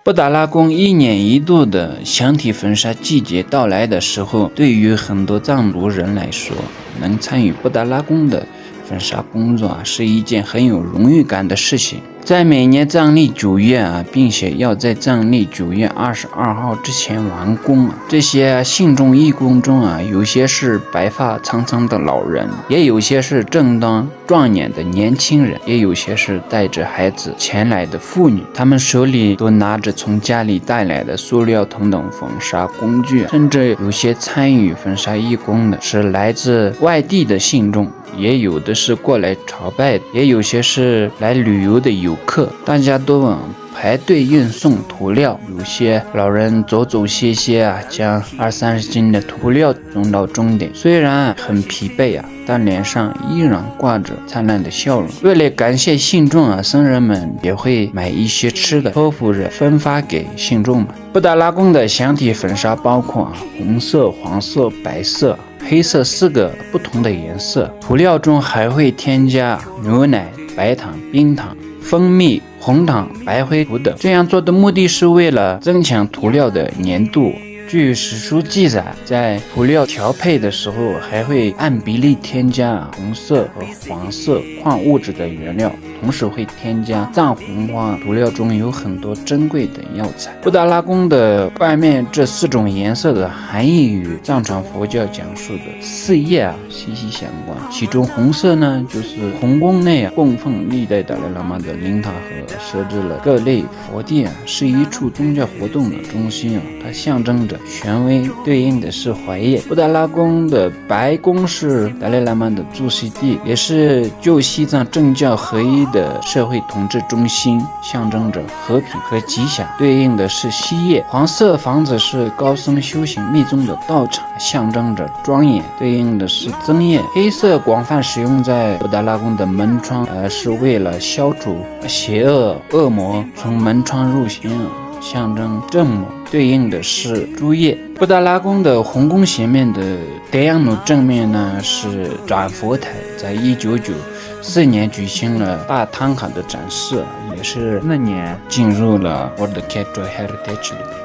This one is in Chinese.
布达拉宫一年一度的香体焚烧季节到来的时候，对于很多藏族人来说，能参与布达拉宫的焚烧工作是一件很有荣誉感的事情。在每年藏历9月并且要在藏历9月22号之前完工这些信众义工中有些是白发苍苍的老人，也有些是正当壮年的年轻人，也有些是带着孩子前来的妇女，他们手里都拿着从家里带来的塑料桶等焚烧工具，甚至有些参与焚烧义工的是来自外地的信众，也有的是过来朝拜的，也有些是来旅游的游客，大家都排队运送涂料，有些老人走走歇歇将20-30斤的涂料送到终点，虽然很疲惫但脸上依然挂着灿烂的笑容。为了感谢信众僧人们也会买一些吃的，托付着分发给信众们。布达拉宫的香体焚烧包括红色、黄色、白色、黑色4个不同的颜色，涂料中还会添加牛奶、白糖、冰糖、蜂蜜、红糖、白灰土等，这样做的目的是为了增强涂料的粘度。据史书记载，在涂料调配的时候还会按比例添加红色和黄色矿物质的原料，同时会添加藏红花，涂料中有很多珍贵的药材。布达拉宫的外面这4种颜色的含义与藏传佛教讲述的4业息息相关。其中红色呢，就是红宫内供奉历代达赖喇嘛的灵塔和设置了各类佛殿，是一处宗教活动的中心它象征着权威，对应的是怀业。布达拉宫的白宫是达赖喇嘛的住席地，也是旧西藏政教合一的社会统治中心，象征着和平和吉祥，对应的是西业。黄色房子是高僧修行密宗的道场，象征着庄严，对应的是增业。黑色广泛使用在布达拉宫的门窗，是为了消除邪恶恶魔从门窗入侵，象征正魔，对应的是诸业。布达拉宫的红宫前面的德阳努正面呢是转佛台，在1994年举行了大唐卡的展示，也是那年进入了 World Cultural Heritage 里面。